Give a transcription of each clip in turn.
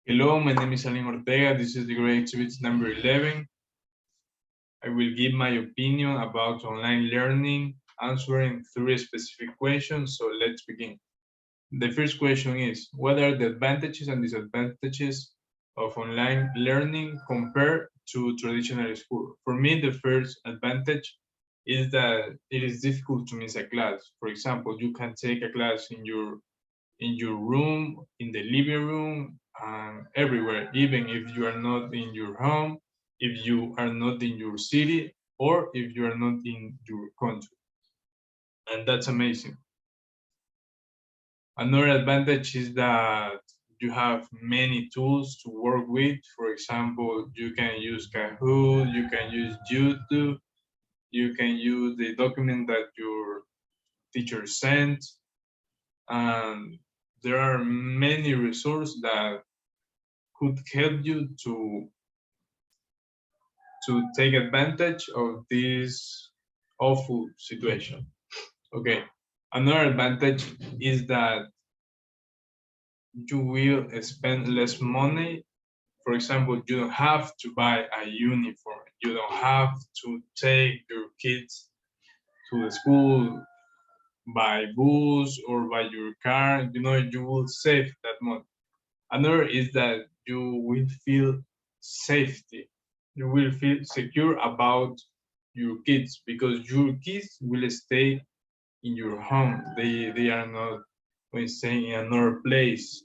Hello, my name is Aline Ortega. This is the grade exhibit number 11. I will give my opinion about online learning, answering 3 specific questions. So let's begin. The first question is, what are the advantages and disadvantages of online learning compared to traditional school? For me, the first advantage is that it is difficult to miss a class. For example, you can take a class in your room, in the living room, and everywhere, even if you are not in your home, if you are not in your city, or if you are not in your country. And that's amazing. Another advantage is that you have many tools to work with. For example, you can use Kahoot, you can use YouTube, you can use the document that your teacher sent, and there are many resources that could help you to take advantage of this awful situation. Okay, another advantage is that you will spend less money. For example, you don't have to buy a uniform. You don't have to take your kids to the school by bus or by your car. You will save that money. Another is that you will feel safety. You will feel secure about your kids because your kids will stay in your home. They are not going staying in another place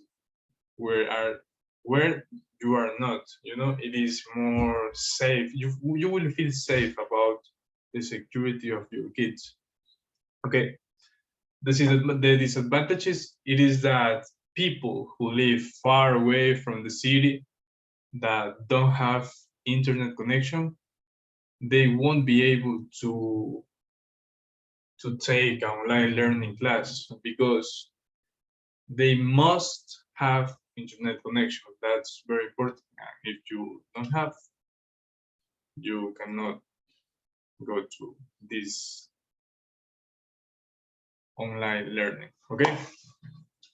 where you are not. It is more safe. You will feel safe about the security of your kids. Okay. The disadvantages it is that people who live far away from the city that don't have internet connection, they won't be able to take online learning class because they must have internet connection. That's very important. And if you don't have, you cannot go to this online learning. Okay.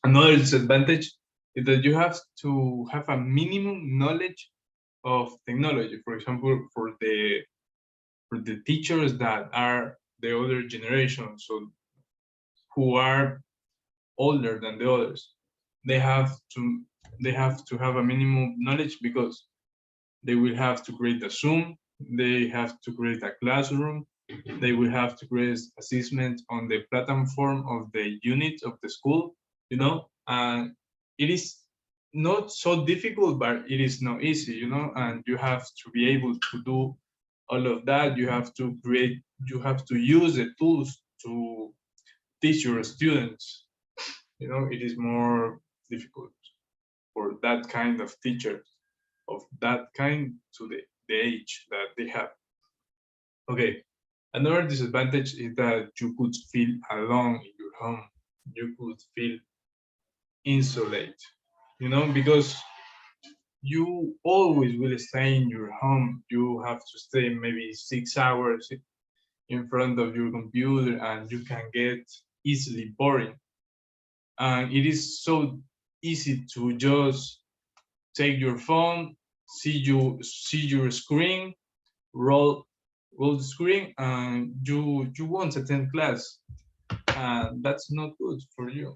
Another disadvantage is that you have to have a minimum knowledge of technology. For example, for the teachers that are the older generation, so who are older than the others, they have to have a minimum knowledge because they will have to create a Zoom, they have to create a classroom, they will have to create assessment on the platform of the unit of the school, and it is not so difficult, but it is not easy, and you have to be able to do all of that. You have to use the tools to teach your students. It is more difficult for that kind of teacher of that kind to the age that they have. Okay, another disadvantage is that you could feel alone in your home. You could feel insulate, because you always will stay in your home. You have to stay maybe 6 hours in front of your computer and you can get easily boring. And it is so easy to just take your phone, see your screen, roll the screen, and you won't attend class. And that's not good for you.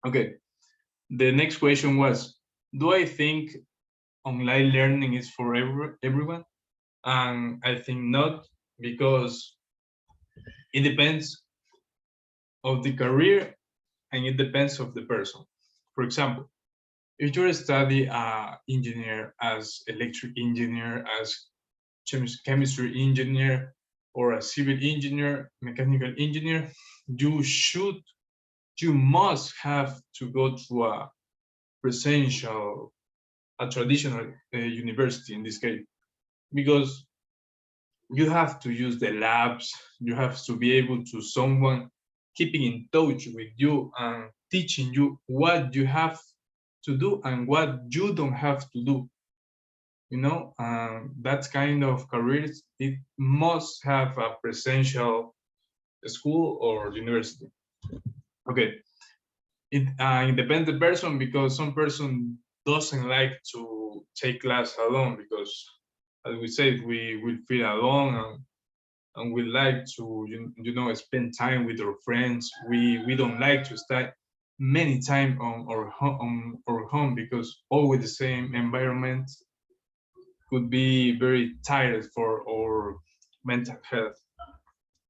Okay. The next question was, do I think online learning is for everyone? And I think not, because it depends of the career and it depends of the person. For example, if you're study engineer as electric engineer, as chemistry engineer, or a civil engineer, mechanical engineer, you must have to go to a traditional university in this case, because you have to use the labs, you have to be able to someone keeping in touch with you and teaching you what you have to do and what you don't have to do. That kind of careers, it must have a presential school or university. Okay, it depends the person, because some person doesn't like to take class alone because, as we said, we will feel alone and we like to spend time with our friends. We don't like to stay many time on our home because always the same environment could be very tired for our mental health.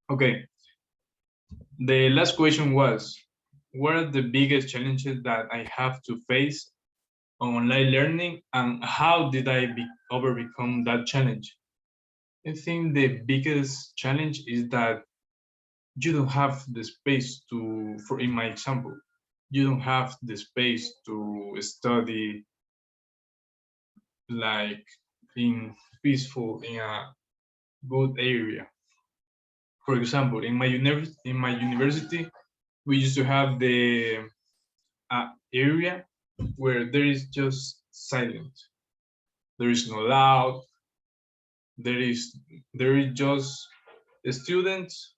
Okay, the last question was, what are the biggest challenges that I have to face on online learning and how did I overcome that challenge? I think the biggest challenge is that you don't have the space to, for in my example, you don't have the space to study like in peaceful in a good area. For example, in my university, we used to have the area where there is just silence. There is no loud. There is just students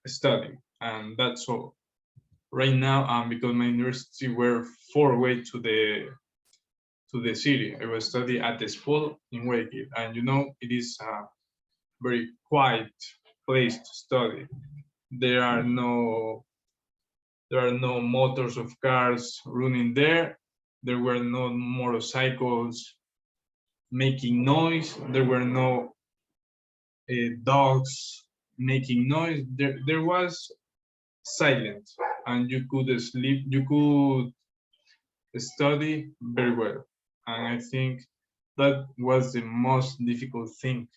studying, and that's all. Right now, because my university were far away to the city, I was studying at the school in Wakefield, and it is a very quiet place to study. There are no motors of cars running there. There were no motorcycles making noise. There were no dogs making noise. There was silence, and you could sleep. You could study very well. And I think that was the most difficult thing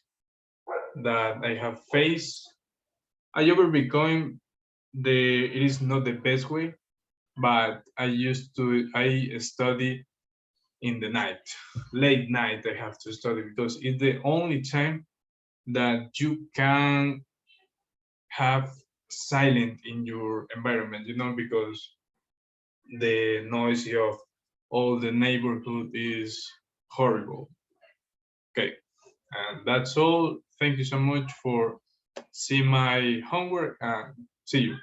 that I have faced. I overcome it is not the best way, but I study in the night, late night I have to study because it's the only time that you can have silent in your environment, because the noise of all the neighborhood is horrible. Okay, and that's all. Thank you so much for seeing my homework and see you.